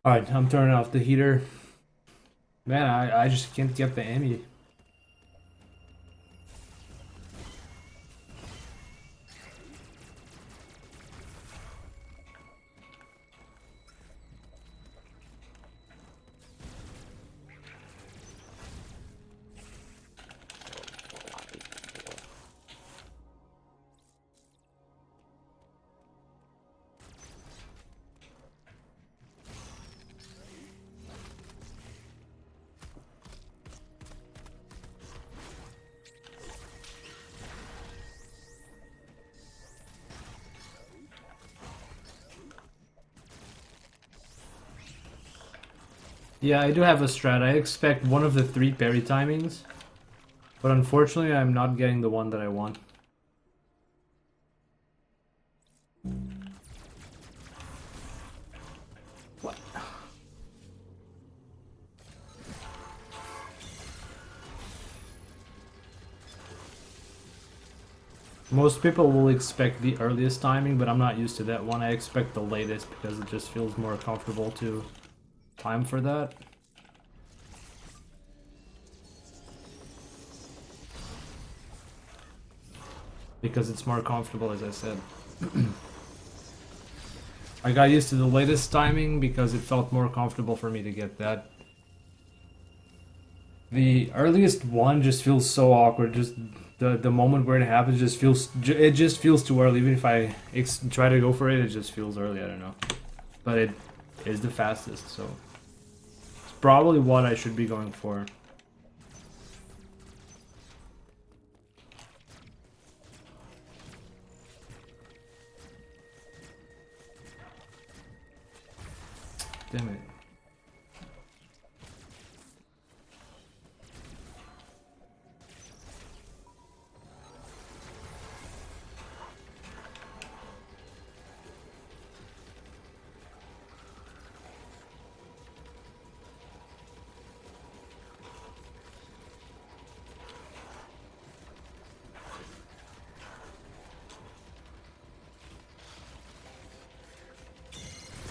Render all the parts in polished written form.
Alright, I'm turning off the heater. Man, I just can't get the Emmy. Yeah, I do have a strat. I expect one of the 3 parry timings, but unfortunately I'm not getting the one that I want. What? Most people will expect the earliest timing, but I'm not used to that one. I expect the latest because it just feels more comfortable to time for that. Because it's more comfortable, as I said. I got used to the latest timing because it felt more comfortable for me to get that. The earliest one just feels so awkward. Just the moment where it happens just feels too early. Even if I try to go for it, it just feels early. I don't know, but it is the fastest, so it's probably what I should be going for. Damn it.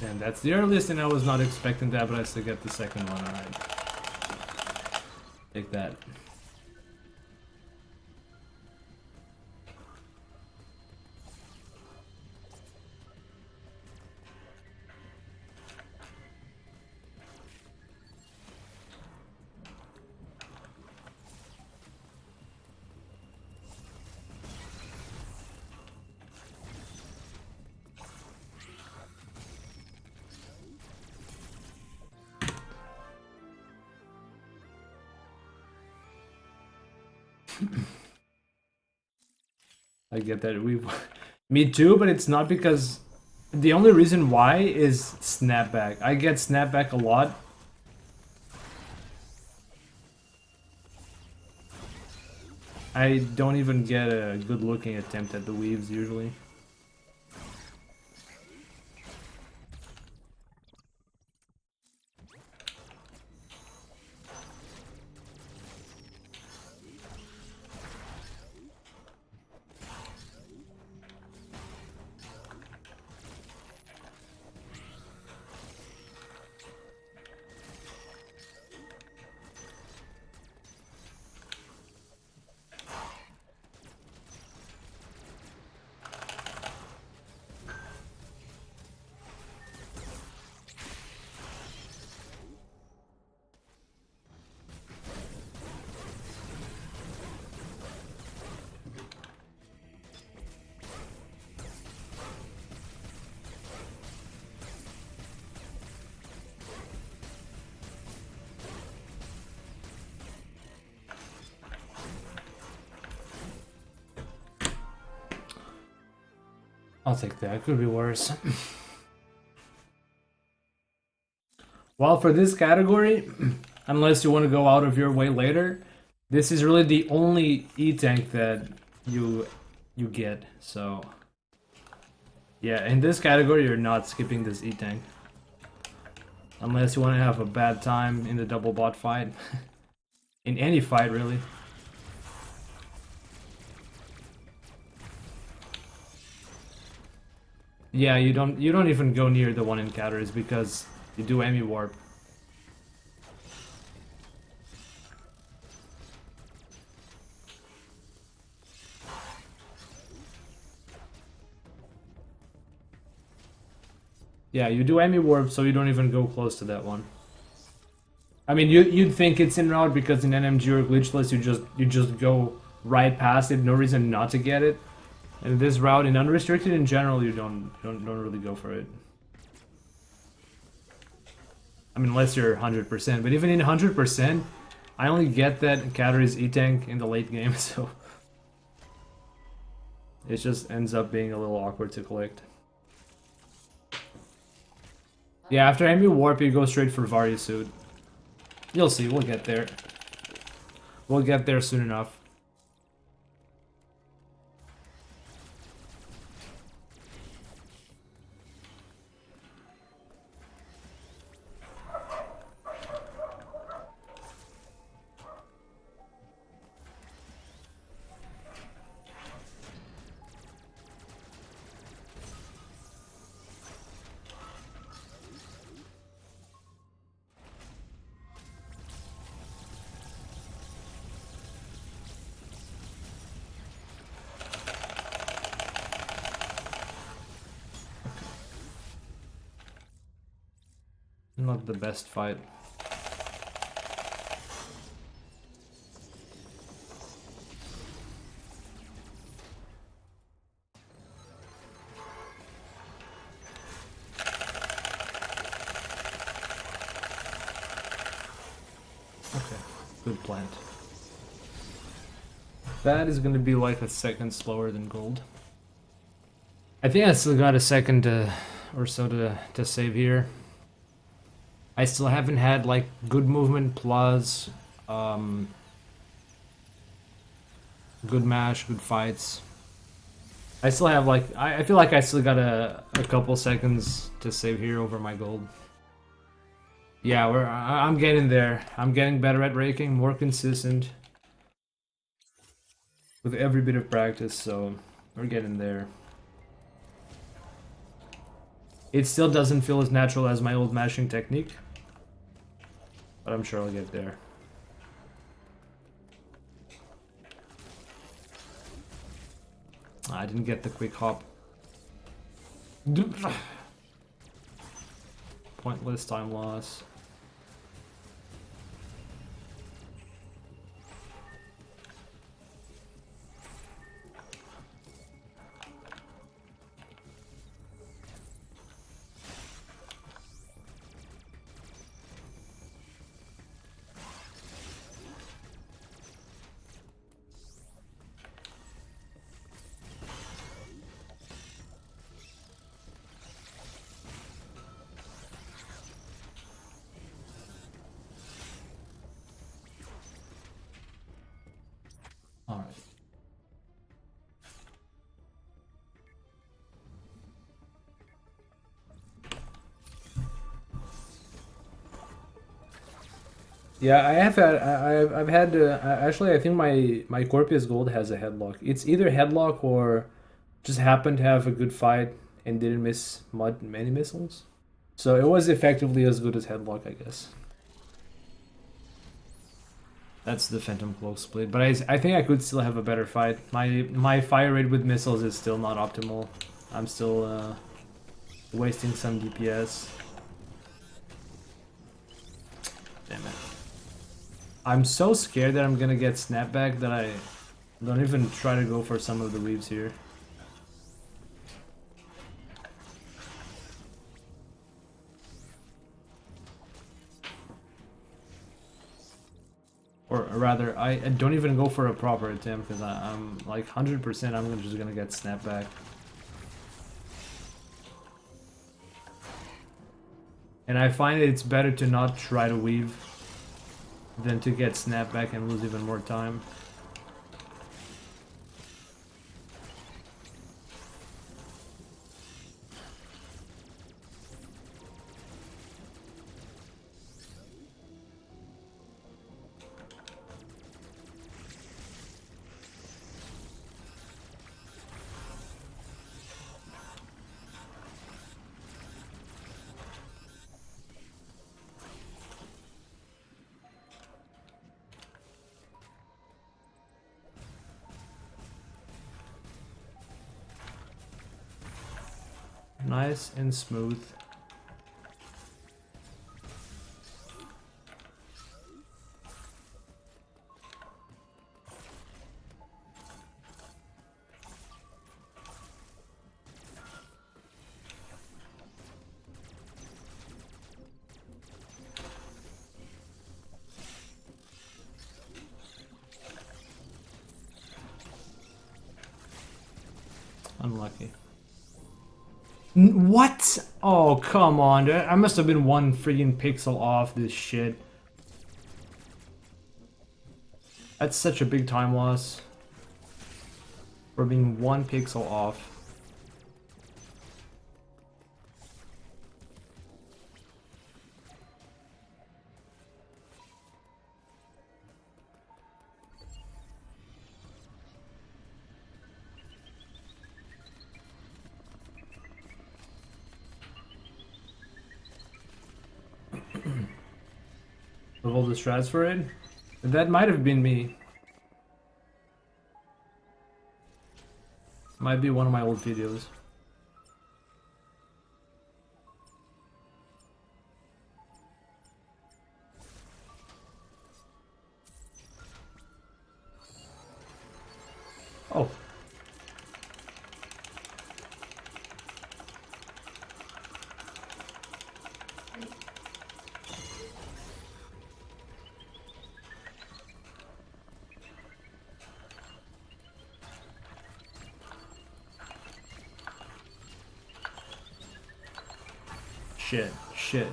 And that's the earliest, and I was not expecting that, but I still get the second one. Alright. Take that. I get that. Me too, but it's not because the only reason why is snapback. I get snapback a lot. I don't even get a good looking attempt at the weaves usually. I'll take that. It could be worse. Well, for this category, unless you want to go out of your way later, this is really the only E-tank that you get. So yeah, in this category, you're not skipping this E-tank. Unless you want to have a bad time in the double bot fight. In any fight, really. Yeah, you don't even go near the one encounters because You do Amy Warp. Yeah, you do Amy Warp, so you don't even go close to that one. I mean, you'd think it's in route because in NMG or glitchless you just go right past it, no reason not to get it. And this route in unrestricted in general, you don't really go for it. I mean, unless you're 100%, but even in 100%, I only get that Katar's E-Tank in the late game, so it just ends up being a little awkward to collect. Yeah, after Amy Warp, you go straight for Varya Suit. You'll see, we'll get there. We'll get there soon enough. Not the best fight. Okay, good plant. That is gonna be like a second slower than gold. I think I still got a second or so to save here. I still haven't had like good movement plus good mash, good fights. I still have like I feel like I still got a couple seconds to save here over my gold. Yeah, I'm getting there. I'm getting better at raking, more consistent with every bit of practice, so we're getting there. It still doesn't feel as natural as my old mashing technique, but I'm sure I'll get there. I didn't get the quick hop. Pointless time loss. Alright. Yeah, I've had actually I think my Corpius Gold has a headlock. It's either headlock or just happened to have a good fight and didn't miss many missiles. So it was effectively as good as headlock, I guess. That's the Phantom Cloak split, but I think I could still have a better fight. My fire rate with missiles is still not optimal. I'm still wasting some DPS. Damn it. I'm so scared that I'm gonna get snapback that I don't even try to go for some of the weaves here. Or rather, I don't even go for a proper attempt because I'm like 100% I'm just gonna get snapback. And I find it's better to not try to weave than to get snapback and lose even more time. Nice and smooth. Unlucky. What? Oh, come on. I must have been one freaking pixel off this shit. That's such a big time loss. For being one pixel off. Of all the strats for it? That might have been me. Might be one of my old videos. Oh.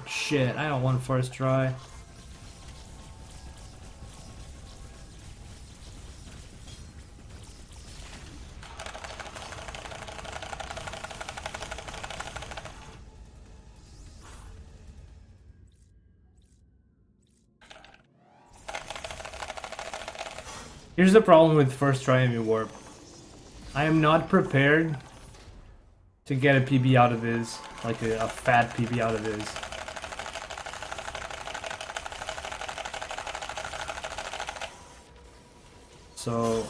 Shit. I don't want first try. Here's the problem with first try Amy Warp. I am not prepared to get a PB out of this, like a fat PB out of this. So,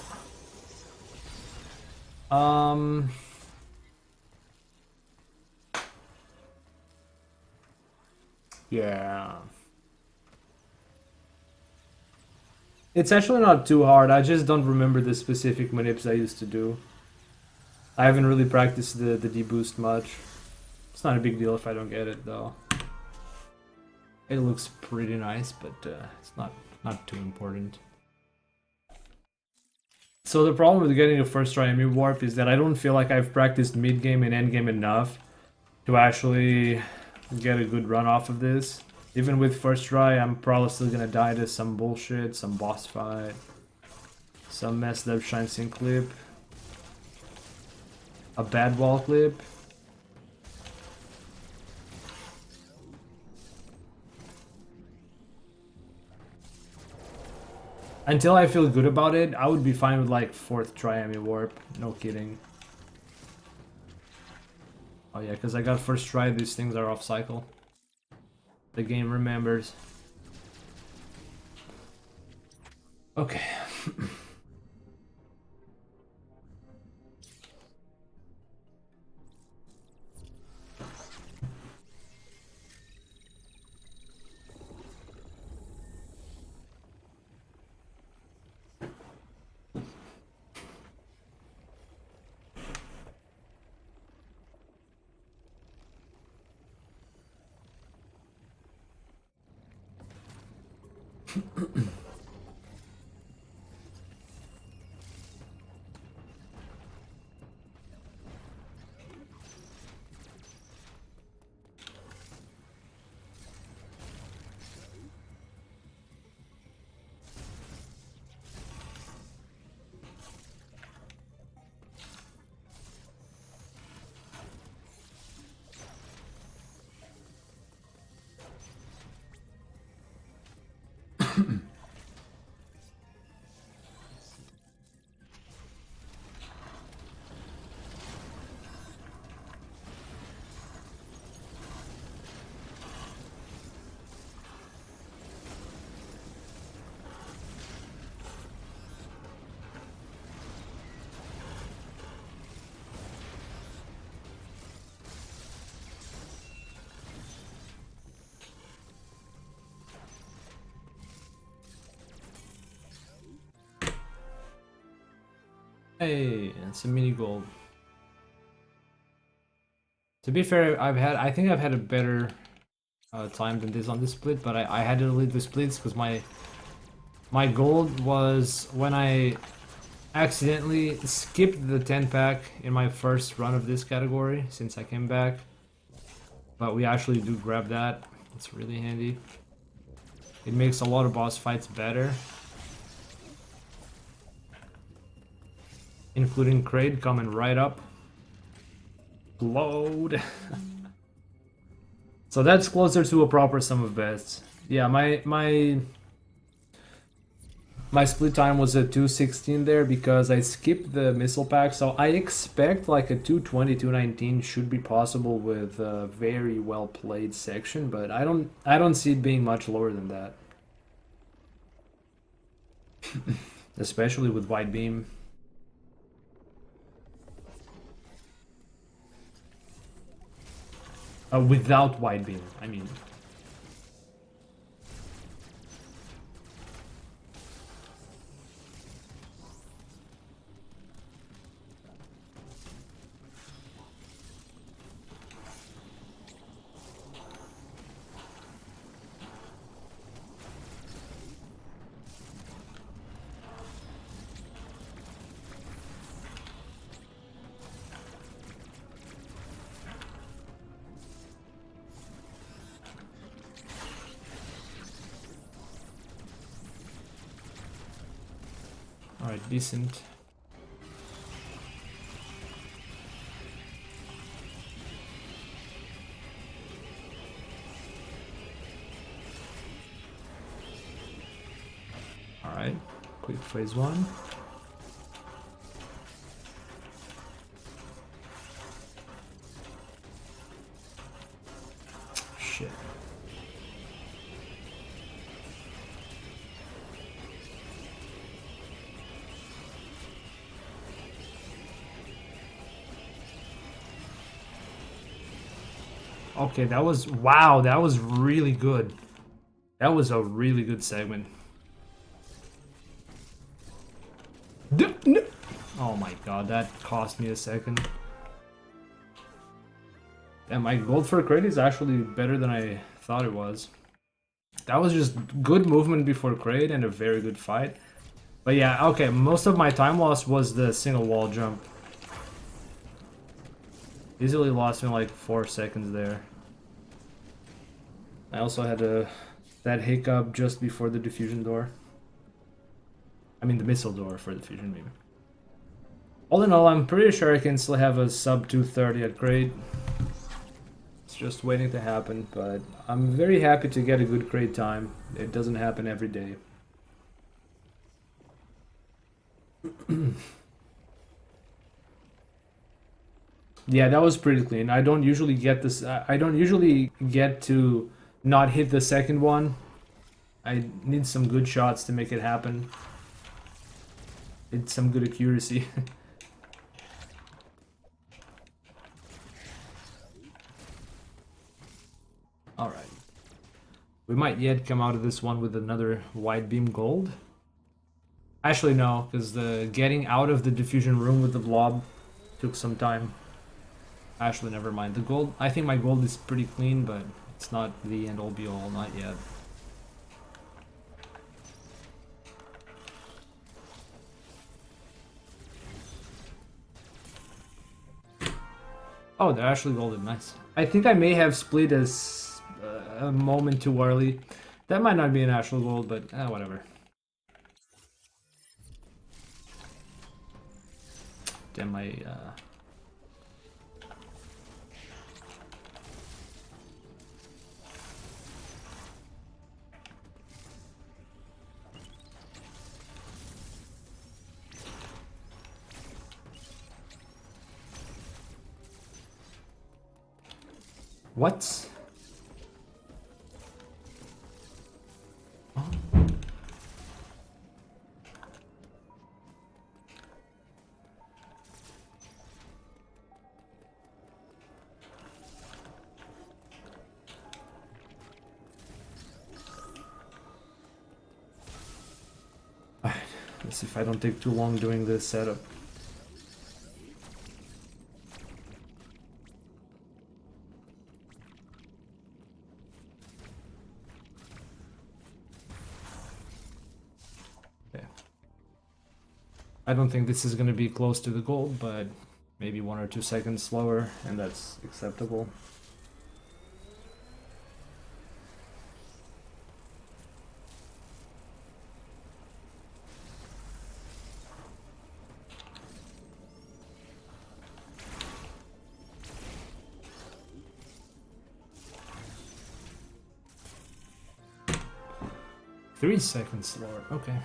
yeah. It's actually not too hard, I just don't remember the specific manips I used to do. I haven't really practiced the deboost much. It's not a big deal if I don't get it though. It looks pretty nice, but it's not too important. So the problem with getting a first try Emu Warp is that I don't feel like I've practiced mid-game and end-game enough to actually get a good run off of this. Even with first try, I'm probably still gonna die to some bullshit, some boss fight, some messed up Shine Sync clip, a bad wall clip. Until I feel good about it, I would be fine with like 4th try Amy Warp, no kidding. Oh yeah, because I got first try, these things are off cycle. The game remembers. Okay. Hey, it's a mini gold. To be fair, I think I've had a better time than this on this split, but I had to delete the splits because my gold was when I accidentally skipped the 10 pack in my first run of this category since I came back. But we actually do grab that. It's really handy. It makes a lot of boss fights better. Including Kraid coming right up. Load. So that's closer to a proper sum of bets. Yeah, my split time was at 216 there because I skipped the missile pack, so I expect like a 220, 219 should be possible with a very well played section, but I don't see it being much lower than that. Especially with wide beam. Without wide beam, I mean. Alright, decent. Alright, quick phase one. Shit. Okay, that was, wow, that was really good. That was a really good segment. Oh my god, that cost me a second. And my gold for Kraid is actually better than I thought it was. That was just good movement before Kraid and a very good fight. But yeah, okay, most of my time loss was the single wall jump. Easily lost me like 4 seconds there. I also had that hiccup just before the diffusion door. I mean the missile door for the fusion beam. All in all, I'm pretty sure I can still have a sub 230 at Kraid. It's just waiting to happen, but I'm very happy to get a good Kraid time. It doesn't happen every day. Yeah, that was pretty clean. I don't usually get this. I don't usually get to not hit the second one. I need some good shots to make it happen. It's some good accuracy. Alright. We might yet come out of this one with another wide beam gold. Actually, no, because the getting out of the diffusion room with the blob took some time. Actually, never mind. The gold, I think my gold is pretty clean, but it's not the end all be all, not yet. Oh, they're actually golden, nice. I think I may have split a moment too early. That might not be an actual gold, but whatever. Damn, my what? Oh. Let's see if I don't take too long doing this setup. I don't think this is going to be close to the gold, but maybe 1 or 2 seconds slower, and that's acceptable. Three seconds slower, okay.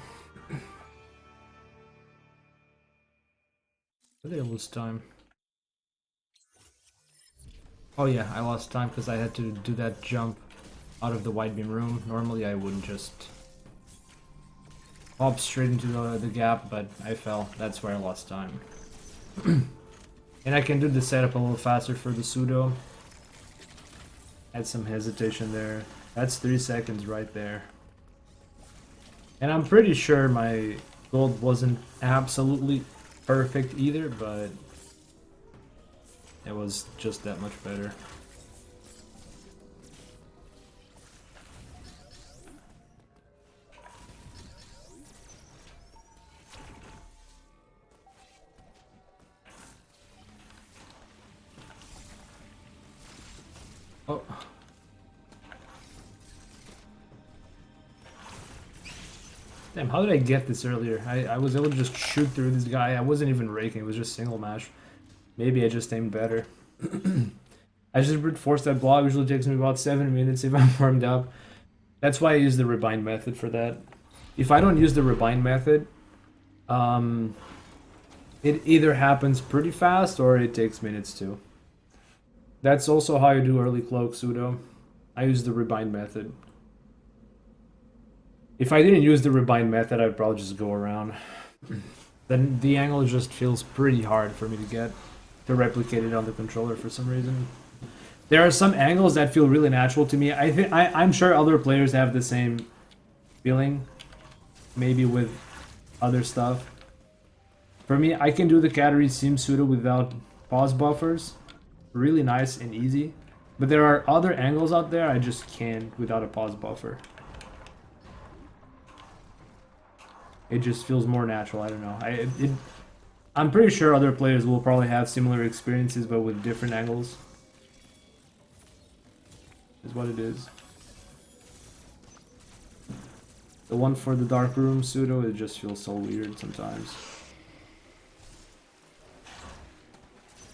Did I lose time? Oh yeah, I lost time because I had to do that jump out of the wide beam room. Normally I wouldn't just hop straight into the gap, but I fell. That's where I lost time. And I can do the setup a little faster for the pseudo. Had some hesitation there. That's 3 seconds right there. And I'm pretty sure my gold wasn't absolutely perfect either, but it was just that much better. Oh. Damn, how did I get this earlier? I was able to just shoot through this guy. I wasn't even raking, it was just single mash. Maybe I just aimed better. I just brute force that block. Usually takes me about 7 minutes if I'm warmed up. That's why I use the rebind method for that. If I don't use the rebind method, it either happens pretty fast or it takes minutes too. That's also how I do early cloak pseudo. I use the rebind method. If I didn't use the rebind method, I'd probably just go around. Then the angle just feels pretty hard for me to replicate it on the controller for some reason. There are some angles that feel really natural to me. I'm sure other players have the same feeling, maybe with other stuff. For me, I can do the Katarri Seam pseudo without pause buffers. Really nice and easy. But there are other angles out there I just can't without a pause buffer. It just feels more natural. I don't know. I'm pretty sure other players will probably have similar experiences, but with different angles. Is what it is. The one for the dark room pseudo, it just feels so weird sometimes.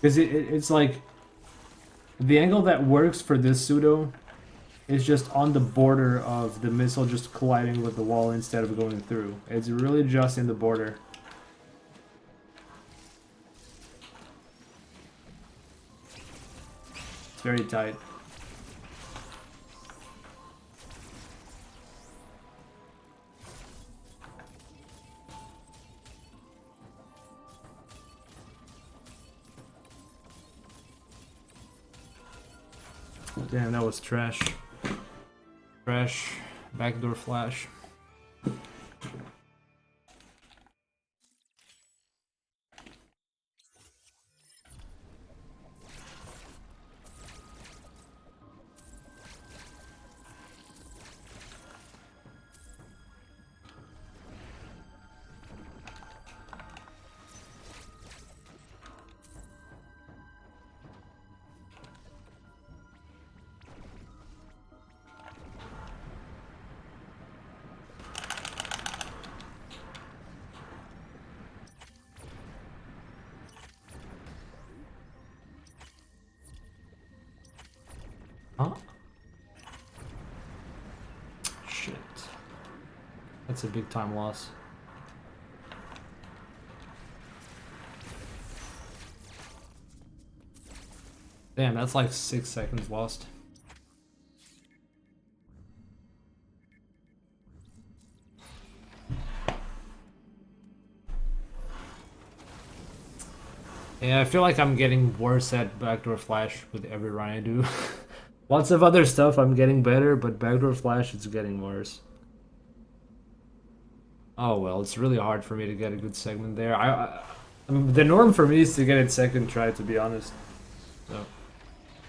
Because it's like the angle that works for this pseudo is just on the border of the missile just colliding with the wall instead of going through. It's really just in the border. It's very tight. Damn, that was trash. Trash. Backdoor flash. Huh? Shit. That's a big time loss. Damn, that's like 6 seconds lost. Yeah, I feel like I'm getting worse at backdoor flash with every run I do. Lots of other stuff I'm getting better, but backdoor flash it's getting worse. Oh well, it's really hard for me to get a good segment there. I mean, the norm for me is to get it second try, to be honest. So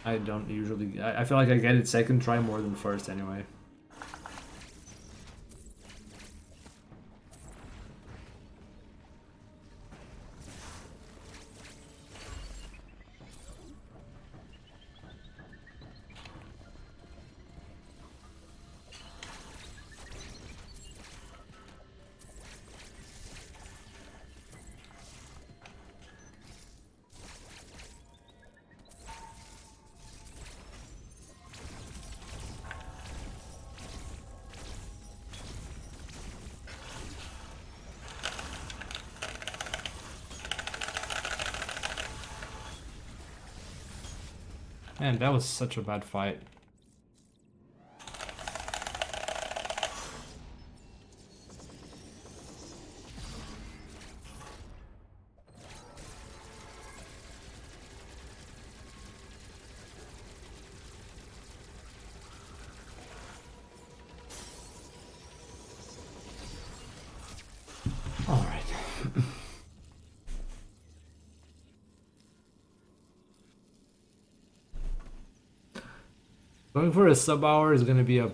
I don't usually. I feel like I get it second try more than first anyway. Man, that was such a bad fight. All right. Going for a sub-hour is going to be a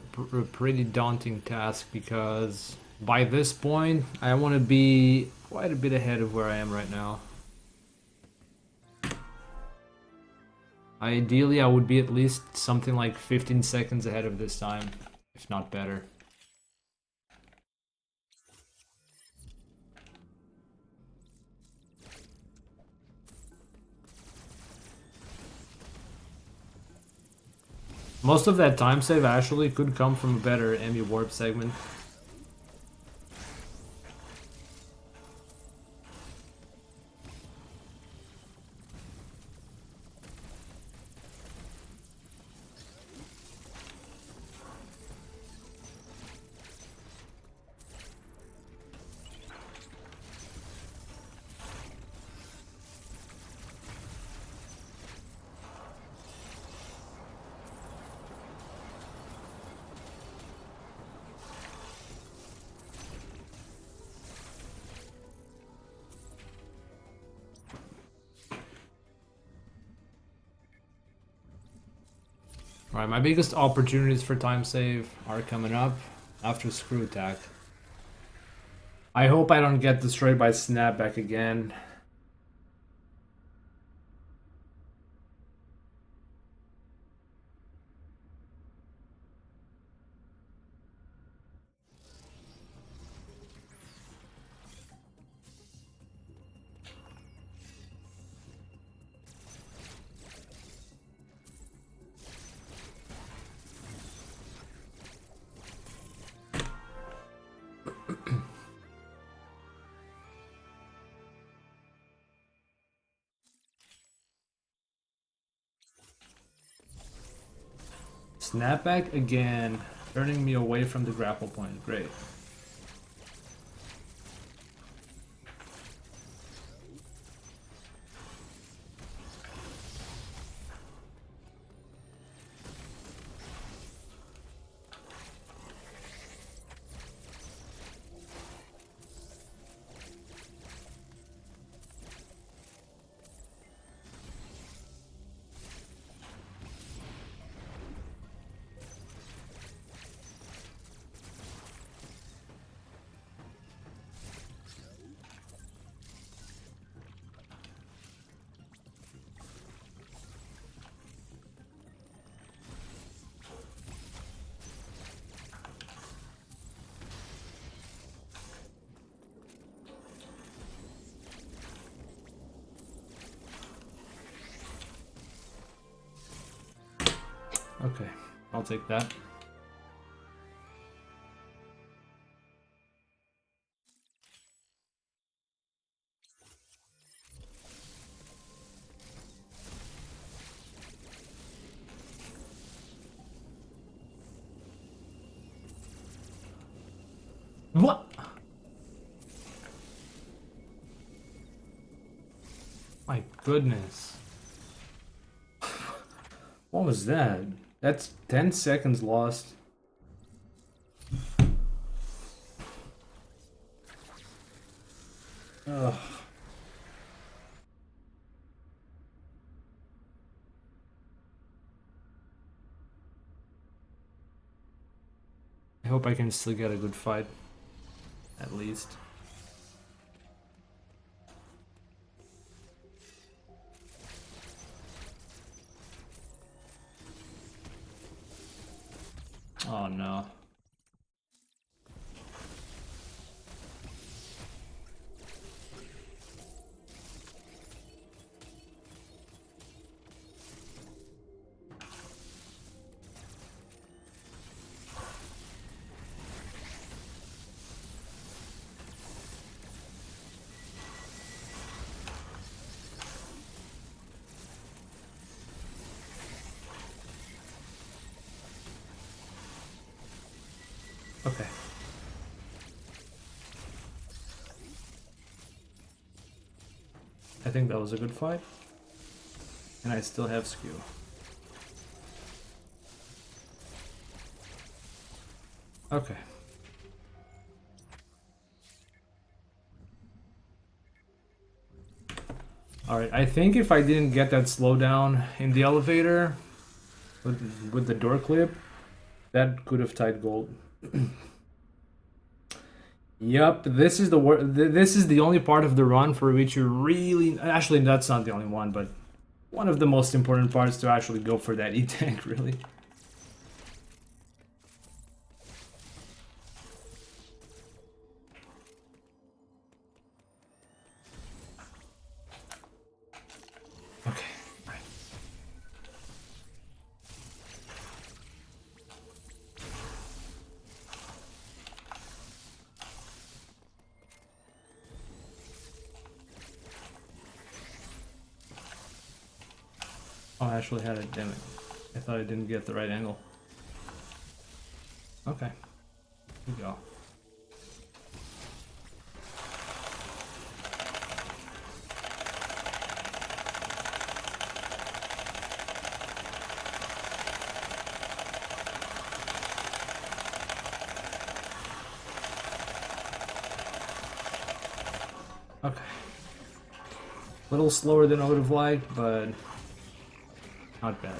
pretty daunting task because by this point, I want to be quite a bit ahead of where I am right now. Ideally, I would be at least something like 15 seconds ahead of this time, if not better. Most of that time save actually could come from a better Emmy warp segment. Alright, my biggest opportunities for time save are coming up after Screw Attack. I hope I don't get destroyed by Snapback again. Snapback again, turning me away from the grapple point. Great. Okay, I'll take that. What? My goodness. What was that? That's 10 seconds lost. Ugh. I hope I can still get a good fight. At least. Oh no. Okay. I think that was a good fight. And I still have skew. Okay. Alright, I think if I didn't get that slowdown in the elevator with the door clip, that could have tied gold. Yep, this is the only part of the run for which you really, actually that's not the only one, but one of the most important parts to actually go for that E-tank, really. Okay. Right. Oh, I actually had it, damn it. I thought I didn't get the right angle. Okay. Here we go. Okay. A little slower than I would have liked, but not bad.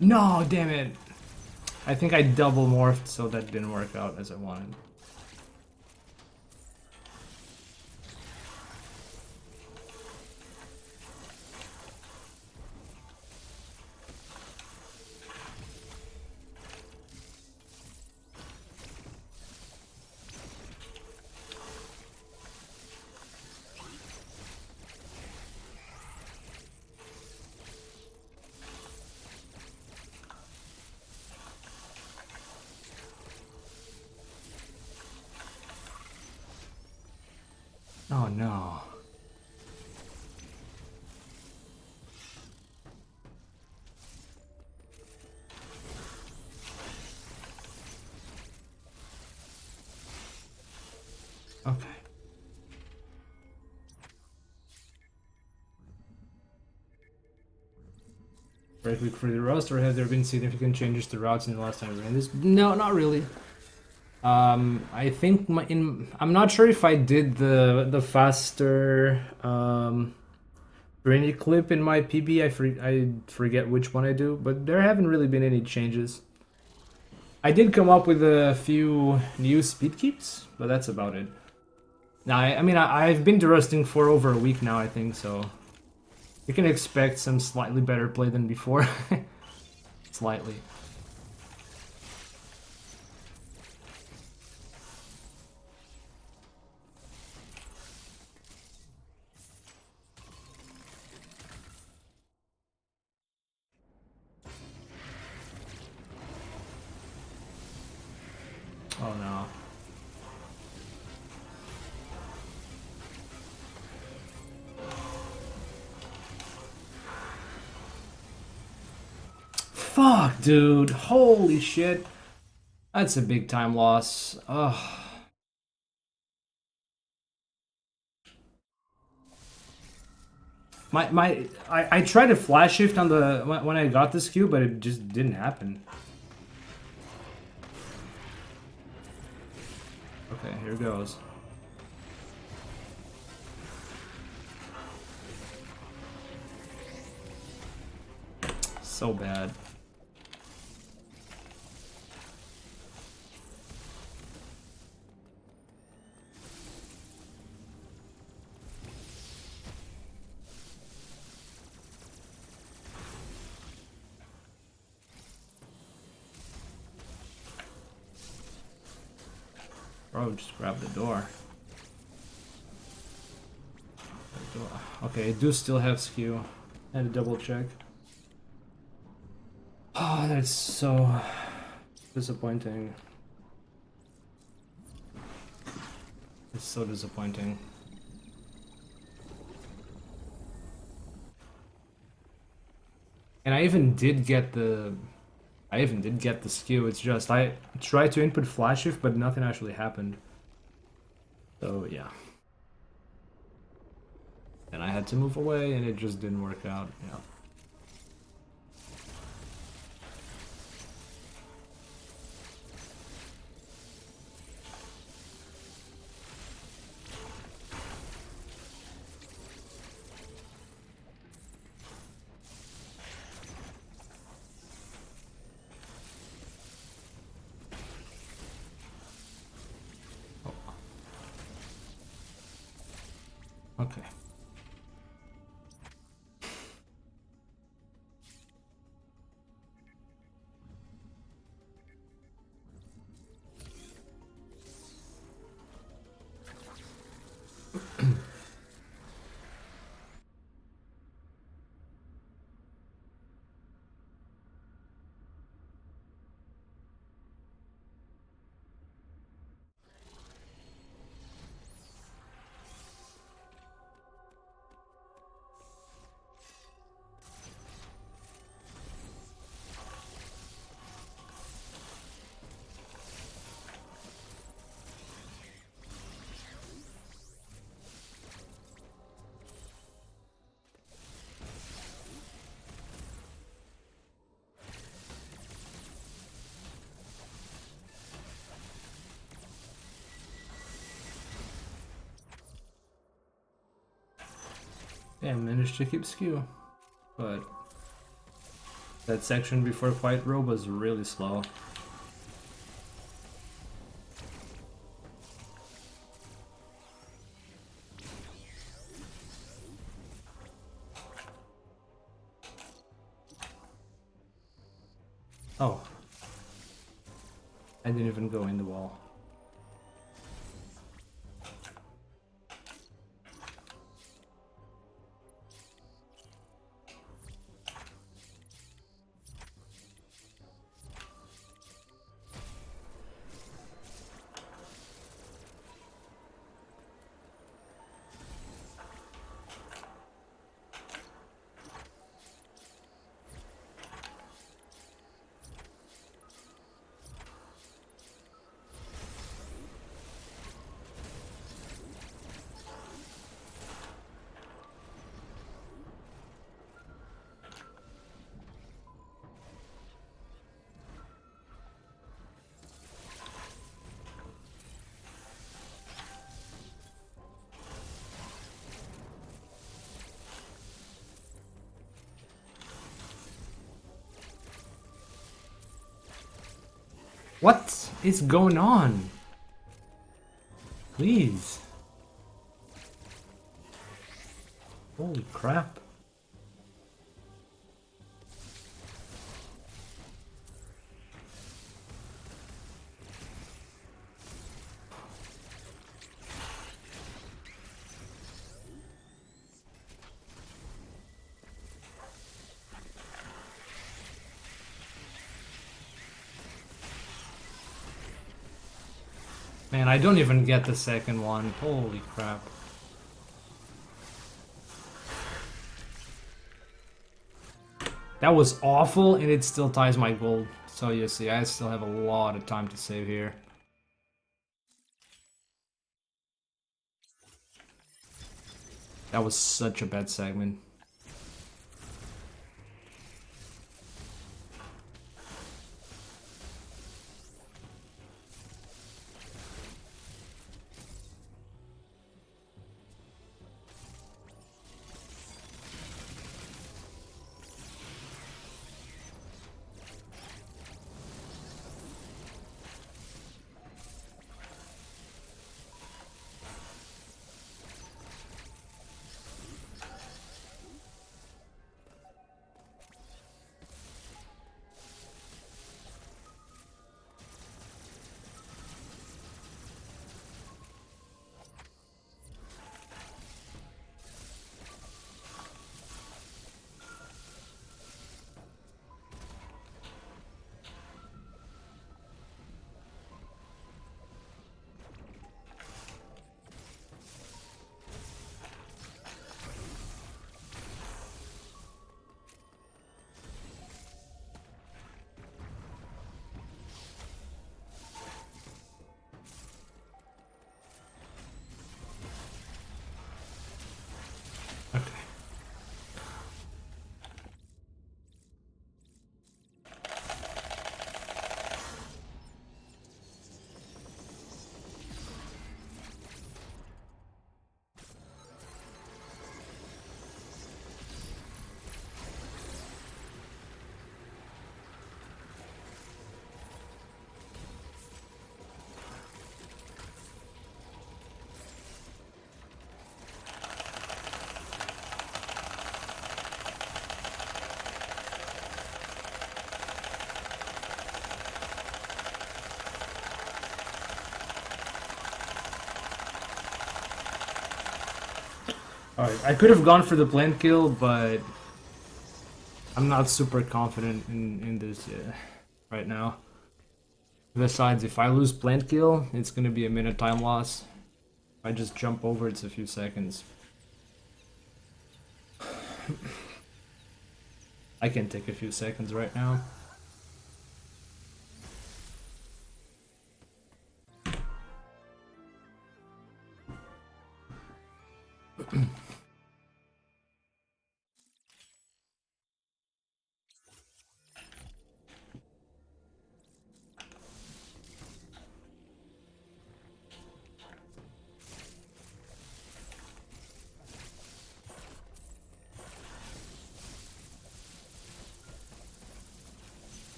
No, damn it. I think I double morphed, so that didn't work out as I wanted. Oh no. Okay. Very quick for the roster, have there been significant changes to routes in the last time I ran this? No, not really. I think I'm not sure if I did the faster brainy clip in my PB. I forget which one I do, but there haven't really been any changes. I did come up with a few new speed keeps, but that's about it. Now, I mean, I've been derusting for over a week now, I think, so you can expect some slightly better play than before. Slightly. Oh no. Fuck, dude. Holy shit. That's a big time loss. Ugh. I tried to flash shift on the when I got this Q, but it just didn't happen. Okay, here goes. So bad. Bro, just grab the door. Okay, I do still have skew. I had to double check. Oh, that's so disappointing. It's so disappointing. And I even did get the skill. It's just I tried to input flash shift, but nothing actually happened. So yeah. And I had to move away, and it just didn't work out. Yeah. Okay. Yeah, I managed to keep skew, but that section before Quiet Robe was really slow. Oh. I didn't even go in the wall. What is going on? Please. Holy crap. Man, I don't even get the second one. Holy crap. That was awful, and it still ties my gold. So you see, I still have a lot of time to save here. That was such a bad segment. Alright, I could have gone for the plant kill, but I'm not super confident in this right now. Besides, if I lose plant kill, it's gonna be a minute time loss. If I just jump over, it's a few seconds. I can take a few seconds right now.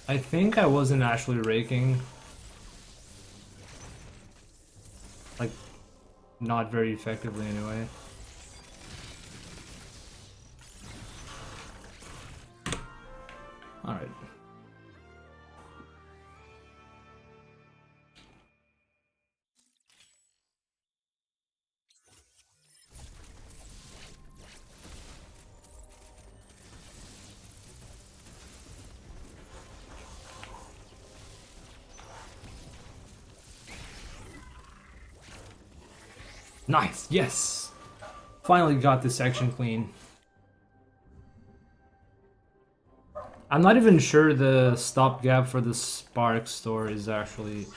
I think I wasn't actually raking. Like, not very effectively anyway. Alright. Nice, yes! Finally got this section clean. I'm not even sure the stopgap for the Spark store is actually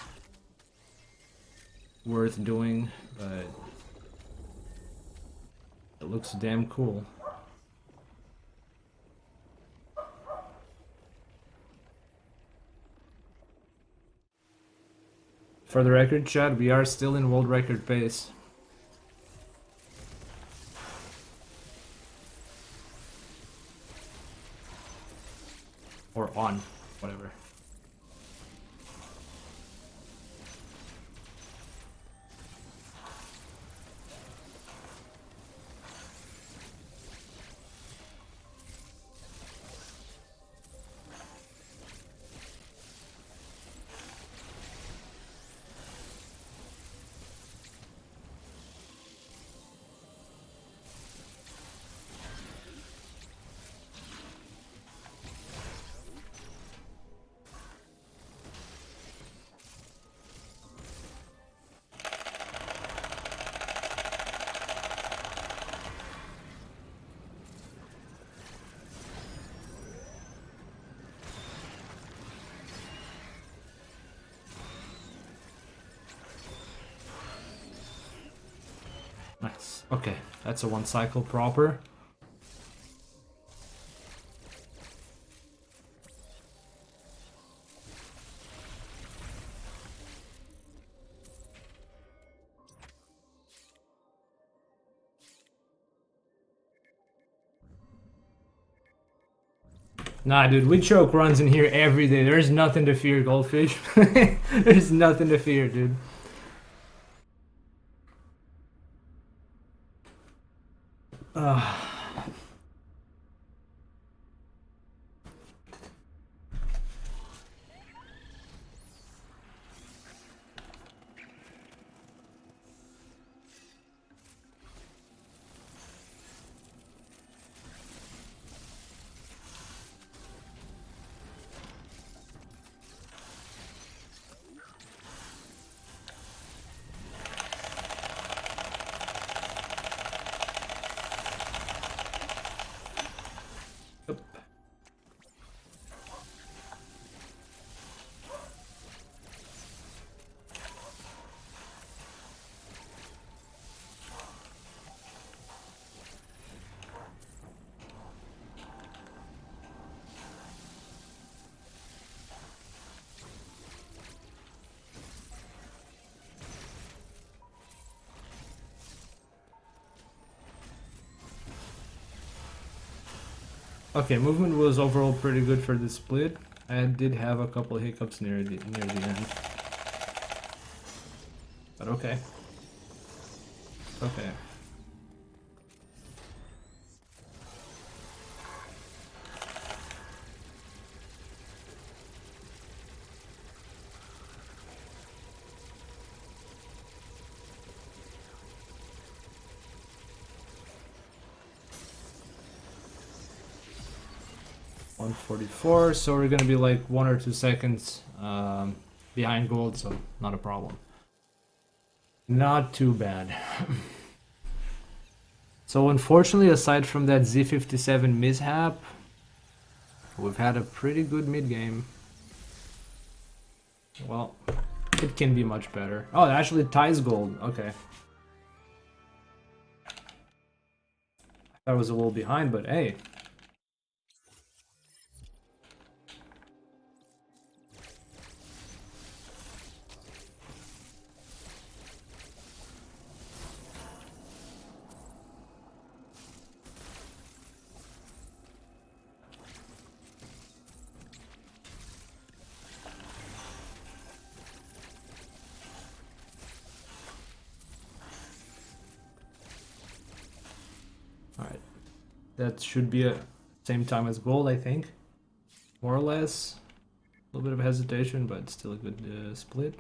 worth doing, but it looks damn cool. For the record, chat, we are still in world record pace. Or on, whatever. Nice. Okay, that's a one cycle proper. Nah, dude, we choke runs in here every day. There's nothing to fear, Goldfish. There's nothing to fear, dude. Okay, movement was overall pretty good for the split. I did have a couple of hiccups near the end. But okay. Okay. $144, so we're gonna be like 1 or 2 seconds behind gold, so not a problem. Not too bad. So unfortunately, aside from that Z57 mishap, we've had a pretty good mid game. Well, it can be much better. Oh, it actually ties gold. Okay. I was a little behind, but hey. Alright. That should be a same time as gold, I think. More or less. A little bit of hesitation, but still a good split.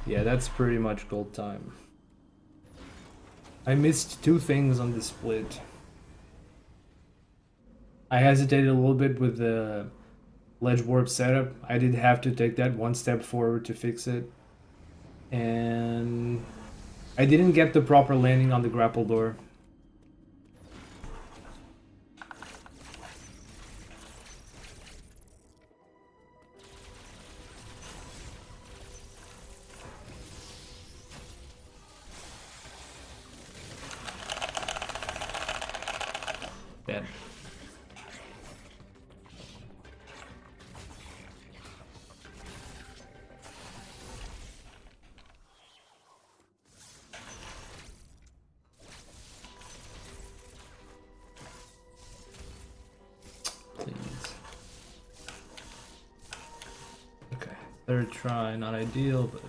Yeah, that's pretty much gold time. I missed 2 things on the split. I hesitated a little bit with the ledge warp setup. I did have to take that 1 step forward to fix it. And I didn't get the proper landing on the grapple door. Dead. Please. Okay, 3rd try, not ideal, but...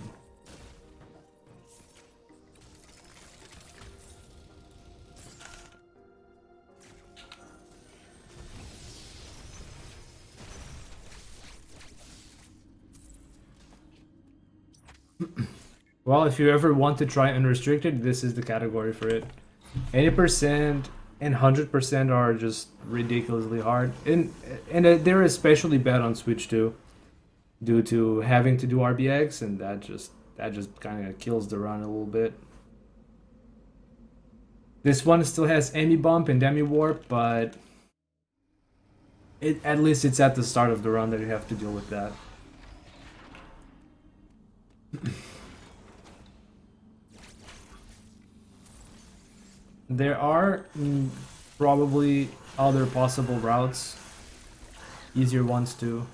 Well, if you ever want to try unrestricted, this is the category for it. 80% and 100% are just ridiculously hard. And they're especially bad on Switch too, due to having to do RBX, and that just kind of kills the run a little bit. This one still has Emi Bump and Demi Warp, but at least it's at the start of the run that you have to deal with that. There are probably other possible routes, easier ones too.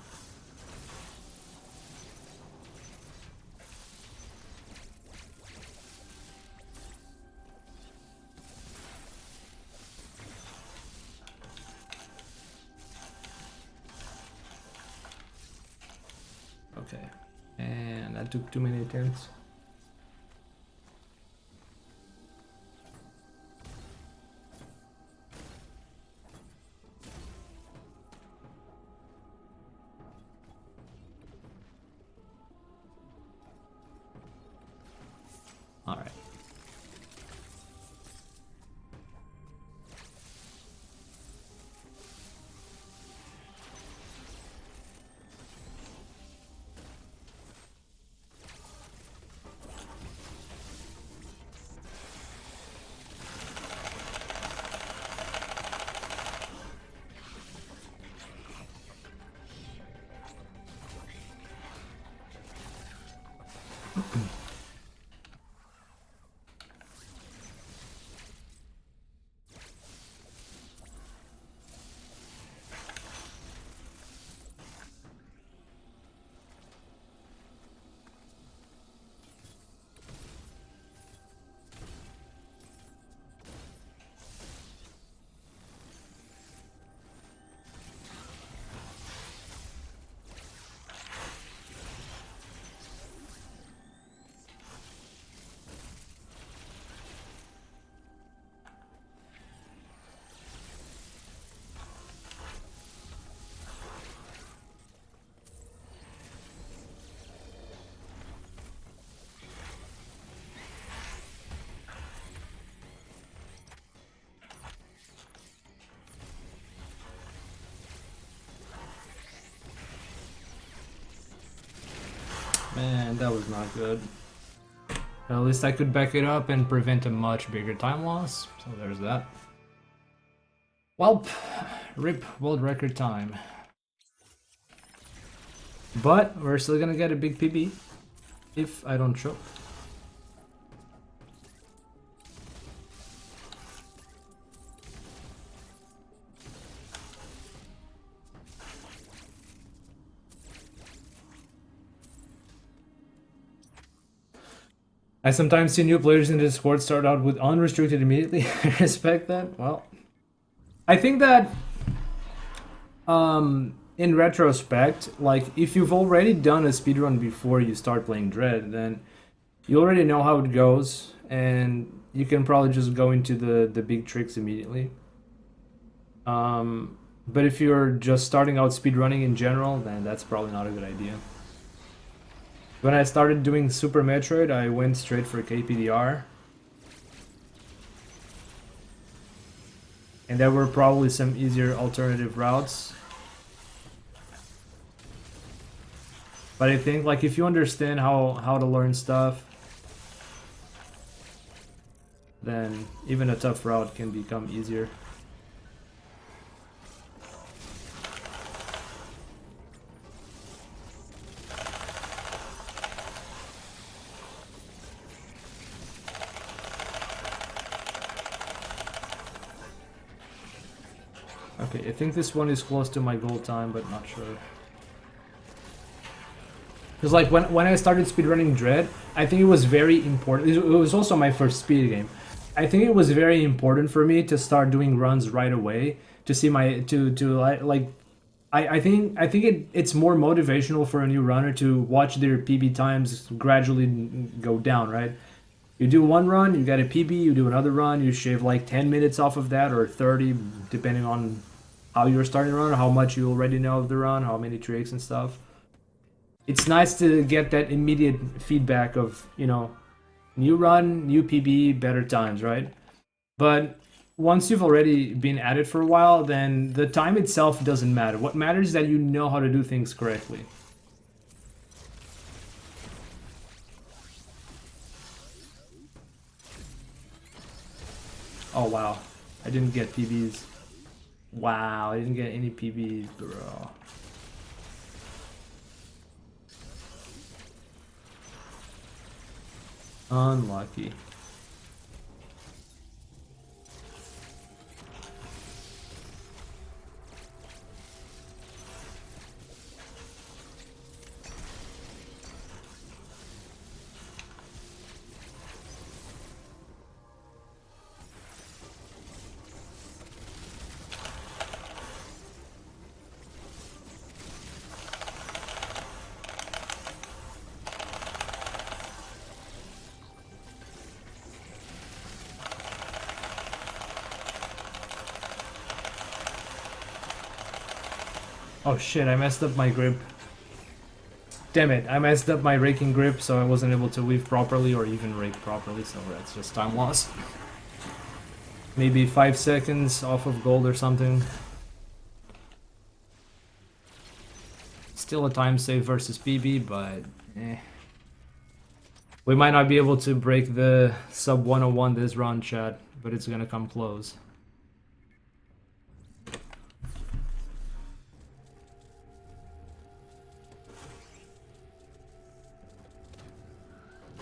Okay, and that took too many attempts. All right. Man, that was not good. At least I could back it up and prevent a much bigger time loss. So there's that. Welp, rip world record time. But we're still gonna get a big PB if I don't choke. I sometimes see new players in Discord start out with unrestricted immediately. I respect that. Well, I think that in retrospect, like if you've already done a speedrun before you start playing Dread, then you already know how it goes, and you can probably just go into the big tricks immediately. But if you're just starting out speedrunning in general, then that's probably not a good idea. When I started doing Super Metroid, I went straight for KPDR. And there were probably some easier alternative routes. But I think like if you understand how to learn stuff, then even a tough route can become easier. Okay, I think this one is close to my goal time, but not sure. Because like when I started speedrunning Dread, I think it was very important. It was also my first speed game. I think it was very important for me to start doing runs right away to see my I think it's more motivational for a new runner to watch their PB times gradually go down, right? You do one run, you get a PB, you do another run, you shave like 10 minutes off of that or 30 depending on how you're starting the run, how much you already know of the run, how many tricks and stuff. It's nice to get that immediate feedback of, you know, new run, new PB, better times, right? But once you've already been at it for a while, then the time itself doesn't matter. What matters is that you know how to do things correctly. Oh wow, I didn't get PBs. Wow, I didn't get any PBs, bro. Unlucky. Oh shit, I messed up my grip. Damn it, I messed up my raking grip, so I wasn't able to weave properly or even rake properly, so that's just time loss. Maybe 5 seconds off of gold or something. Still a time save versus PB, but eh. We might not be able to break the sub 101 this round, chat, but it's gonna come close.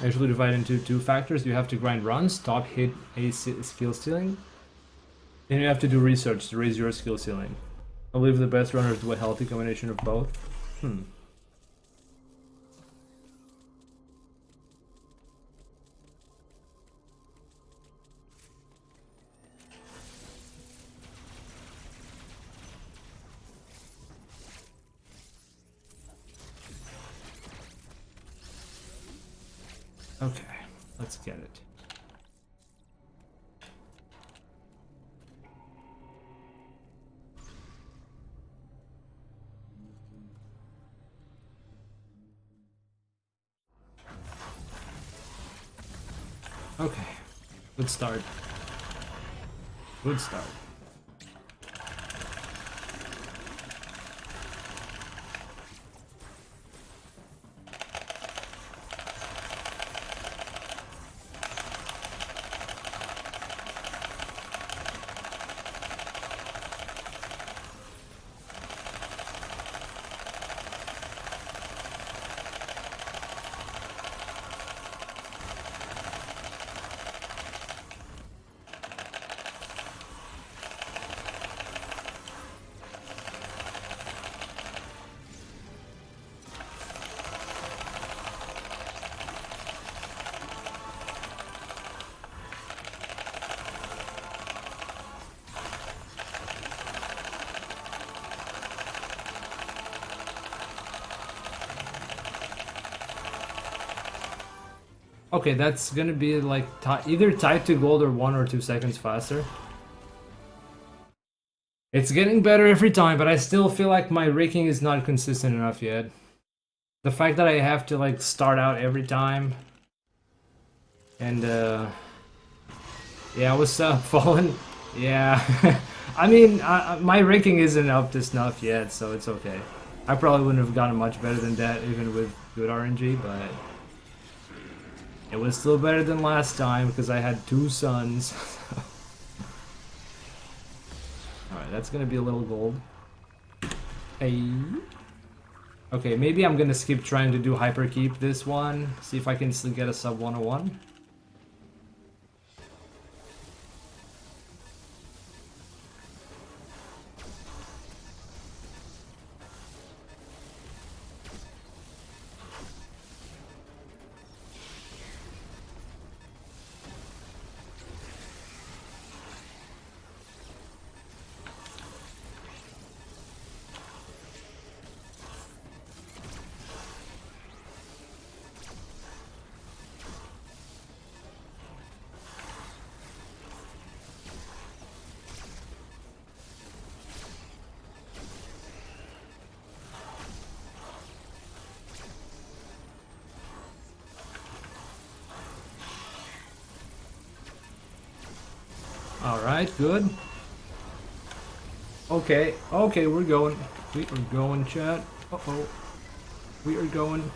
Actually divide into 2 factors. You have to grind runs, top hit a skill ceiling, and you have to do research to raise your skill ceiling. I believe the best runners do a healthy combination of both. Okay, let's get it. Okay, good start. Good start. Okay, that's gonna be like either tied to gold or 1 or 2 seconds faster. It's getting better every time, but I still feel like my raking is not consistent enough yet. The fact that I have to like start out every time. And yeah, what's up, Fallen? Yeah. I mean, my ranking isn't up to snuff yet, so it's okay. I probably wouldn't have gotten much better than that even with good RNG, but it was still better than last time because I had 2 suns. Alright, that's gonna be a little gold. Hey. Okay, maybe I'm gonna skip trying to do hyperkeep this one. See if I can still get a sub 101. Alright, good. Okay, okay, we're going. We are going, chat. Uh-oh. We are going.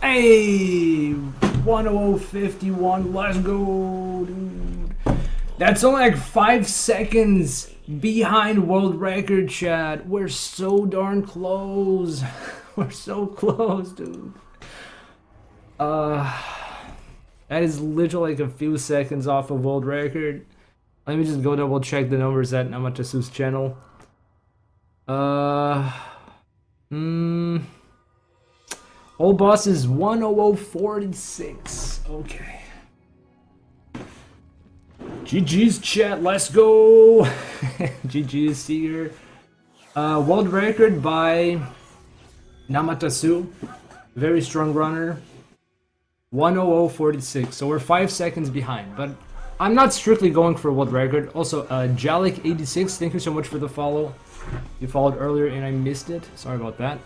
Hey! 100.51, let's go, dude. That's only like 5 seconds behind world record, chat. We're so darn close. We're so close, dude. That is literally like a few seconds off of world record. Let me just go double check the numbers at Namatasu's channel. All Bosses 100.46. Okay. GG's chat, let's go. GG's Seer. World record by Namatasu. Very strong runner. 100.46. So we're 5 seconds behind. But I'm not strictly going for a world record. Also, Jalik86, thank you so much for the follow. You followed earlier and I missed it. Sorry about that.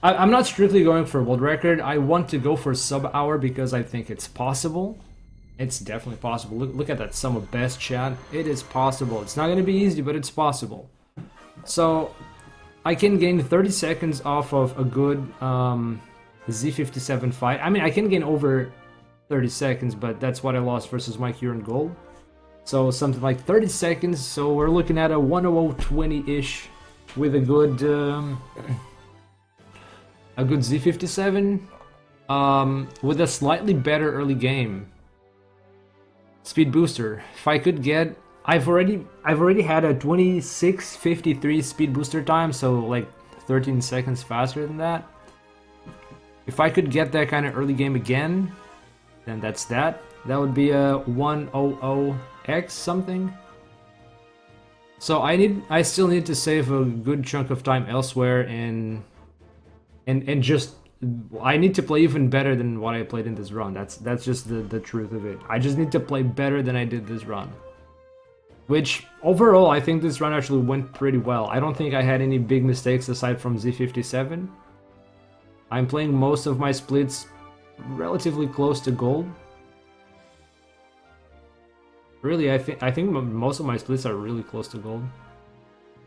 I'm not strictly going for a world record. I want to go for a sub-hour because I think it's possible. It's definitely possible. Look at that sum of best, chat. It is possible. It's not going to be easy, but it's possible. So, I can gain 30 seconds off of a good Z57 fight. I mean, I can gain over 30 seconds, but that's what I lost versus Mike here in gold. So, something like 30 seconds. So, we're looking at a 100.20-ish with a good Z57 with a slightly better early game. Speed booster. If I could get, I've already had a 26:53 speed booster time, so like 13 seconds faster than that. If I could get that kind of early game again, then that's that. That would be a 100x something. So I still need to save a good chunk of time elsewhere and just I need to play even better than what I played in this run. That's just the truth of it. I just need to play better than I did this run. Which, overall, I think this run actually went pretty well. I don't think I had any big mistakes aside from Z57. I'm playing most of my splits relatively close to gold. Really, I think most of my splits are really close to gold.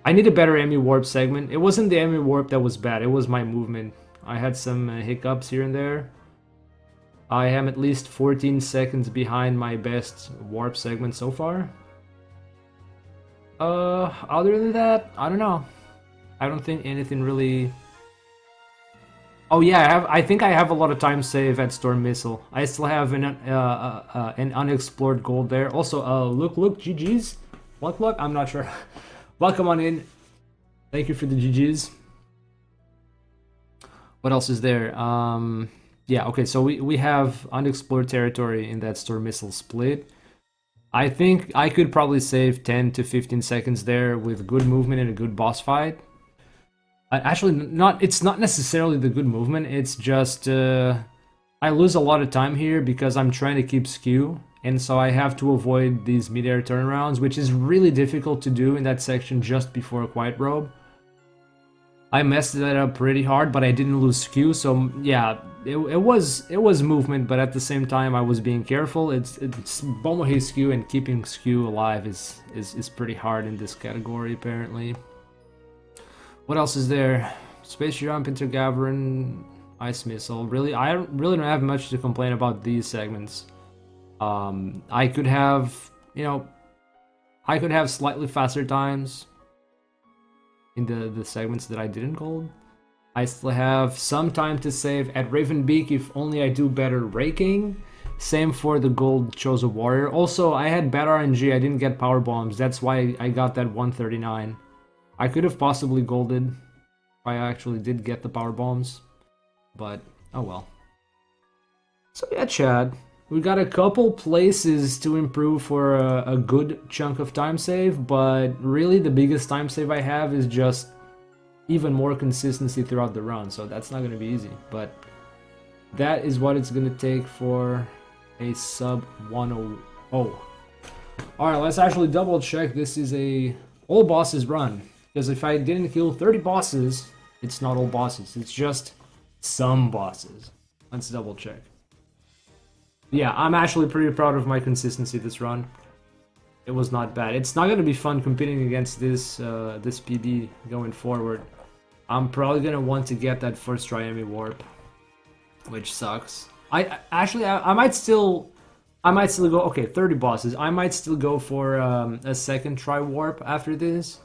I need a better Emmy Warp segment. It wasn't the Emmy Warp that was bad, it was my movement. I had some hiccups here and there. I am at least 14 seconds behind my best Warp segment so far. Other than that, I don't know. I don't think anything really... Oh yeah, I think I have a lot of time save at Storm Missile. I still have an unexplored gold there. Also, look, GG's. Luck, I'm not sure. Welcome on in. Thank you for the GG's. What else is there? Yeah, okay, so we have unexplored territory in that Storm Missile split. I think I could probably save 10 to 15 seconds there with good movement and a good boss fight. Actually, it's not necessarily the good movement, it's just I lose a lot of time here because I'm trying to keep skew, and so I have to avoid these mid-air turnarounds, which is really difficult to do in that section just before a Quiet Robe. I messed that up pretty hard, but I didn't lose skew, so yeah, it was movement, but at the same time I was being careful. It's Bomohe skew, and keeping skew alive is pretty hard in this category apparently. What else is there? Space Jump, Intergavran, Ice Missile. Really, I really don't have much to complain about these segments. I could have, I could have slightly faster times in the segments that I didn't gold. I still have some time to save at Ravenbeak if only I do better raking. Same for the gold Chosen Warrior. Also, I had bad RNG, I didn't get power bombs. That's why I got that 139. I could have possibly golded if I actually did get the power bombs, but oh well. So yeah, Chad, we got a couple places to improve for a good chunk of time save, but really the biggest time save I have is just even more consistency throughout the run, so that's not going to be easy, but that is what it's going to take for a sub 100. Alright, let's actually double check this is a all bosses run. Because if I didn't kill 30 bosses, it's not all bosses. It's just some bosses. Let's double check. Yeah, I'm actually pretty proud of my consistency this run. It was not bad. It's not going to be fun competing against this this PB going forward. I'm probably going to want to get that first try enemy warp, which sucks. I might still go, okay, 30 bosses. I might still go for a second try warp after this.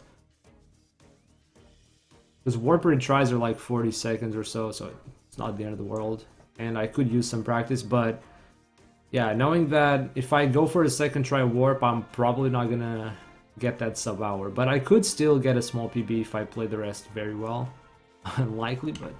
Because warp retries are like 40 seconds or so, so it's not the end of the world. And I could use some practice, but yeah, knowing that if I go for a second try warp, I'm probably not gonna get that sub hour. But I could still get a small PB if I play the rest very well. Unlikely, but